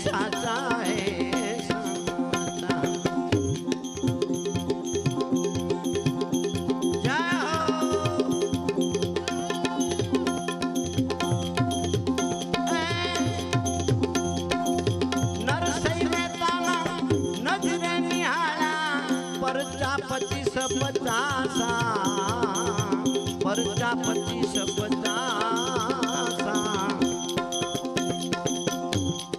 साचा है साचा। प्रजापति सबदासा प्रजापति सबदासा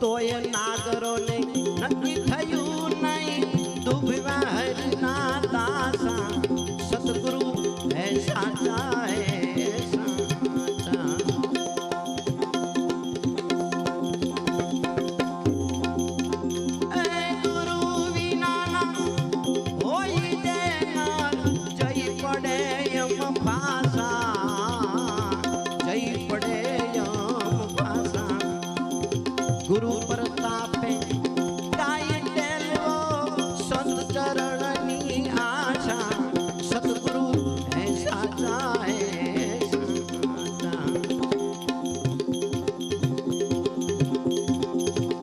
तो ये नागरो ने नक्की थયું नहीं डूबवा हरिना दासा सतगुरु है साचा है साचा। गुरु विना ना होई जय पड़े यम भाषा जय पड़े यम भाषा। गुरु प्रताप